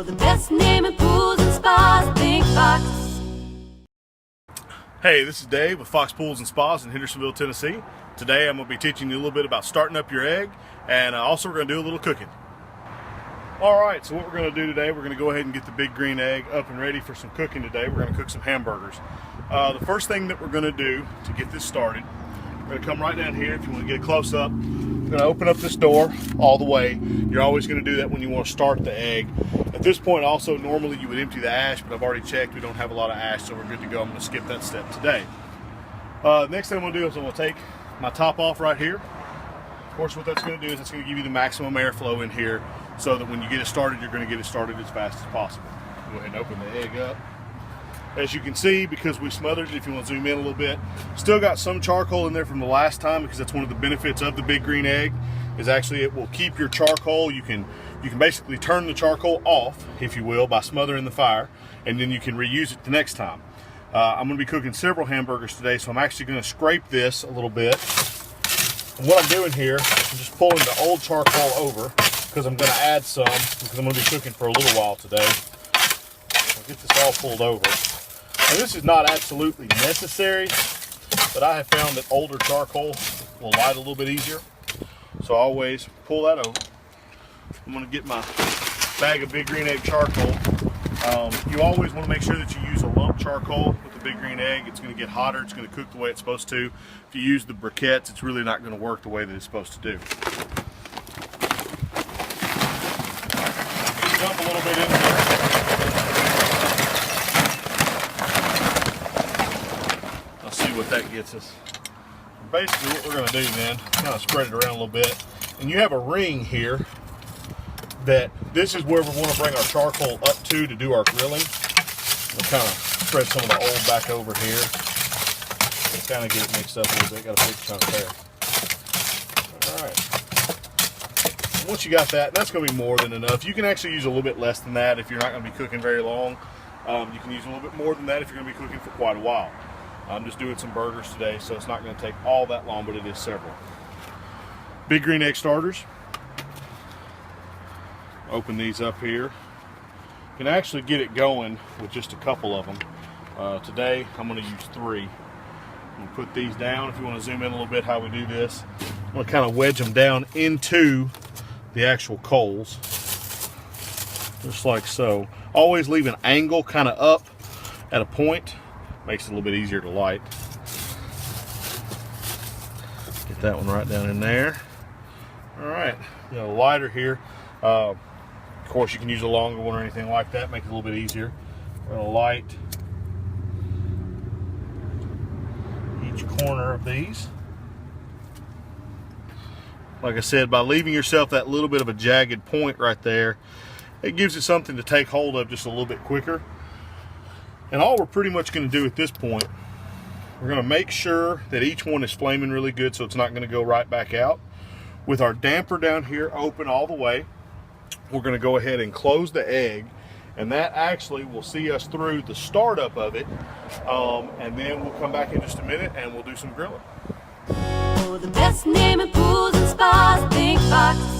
The best name in pools and spas, Think Fox. Hey, this is Dave with Fox Pools and Spas in Hendersonville, Tennessee. Today I'm going to be teaching you a little bit about starting up your egg, and also we're going to do a little cooking. Alright, so what we're going to do today, we're going to go ahead and get the big green egg up and ready for some cooking today. We're going to cook some hamburgers. The first thing that we're going to do to get this started, we're going to come right down here. If you want to get a close up, we're going to open up this door all the way. You're always going to do that when you want to start the egg. At this point also, normally you would empty the ash, but I've already checked, we don't have a lot of ash, so we're good to go. I'm going to skip that step today. Next thing I'm going to do is I'm going to take my top off right here. Of course, what that's going to do is it's going to give you the maximum airflow in here so that when you get it started, you're going to get it started as fast as possible. Go ahead and open the egg up. As you can see, because we smothered it, if you want to zoom in a little bit, still got some charcoal in there from the last time, because that's one of the benefits of the big green egg, is actually it will keep your charcoal. You can basically turn the charcoal off, if you will, by smothering the fire, and then you can reuse it the next time. I'm going to be cooking several hamburgers today, so I'm actually going to scrape this a little bit. And what I'm doing here, I'm just pulling the old charcoal over, because I'm going to add some, because I'm going to be cooking for a little while today. I'll get this all pulled over. And this is not absolutely necessary, but I have found that older charcoal will light a little bit easier. So I always pull that over. I'm going to get my bag of big green egg charcoal. You always want to make sure that you use a lump charcoal with the big green egg. It's going to get hotter. It's going to cook the way it's supposed to. If you use the briquettes, it's really not going to work the way that it's supposed to do. Dump a little bit in there. Let's see what that gets us. Basically what we're going to do then, kind of spread it around a little bit. And you have a ring here that this is where we want to bring our charcoal up to do our grilling. We'll kind of spread some of the old back over here. Just kind of get it mixed up a little bit. Got a big chunk there. Alright. Once you got that, that's going to be more than enough. You can actually use a little bit less than that if you're not going to be cooking very long. You can use a little bit more than that if you're going to be cooking for quite a while. I'm just doing some burgers today, so it's not going to take all that long, but it is several. Big green egg starters. Open these up here. You can actually get it going with just a couple of them. Today, I'm going to use 3. I'm going to put these down. If you want to zoom in a little bit how we do this, I'm going to kind of wedge them down into the actual coals. Just like so. Always leave an angle kind of up at a point. Makes it a little bit easier to light. Get that one right down in there. Alright, got a lighter here. Of course, you can use a longer one or anything like that, make it a little bit easier. We're going to light each corner of these. Like I said, by leaving yourself that little bit of a jagged point right there, it gives it something to take hold of just a little bit quicker. And all we're pretty much going to do at this point, we're going to make sure that each one is flaming really good so it's not going to go right back out. With our damper down here open all the way, we're going to go ahead and close the egg, and that actually will see us through the startup of it, and then we'll come back in just a minute and we'll do some grilling. Oh, the best name in pools and spas, Think Fox.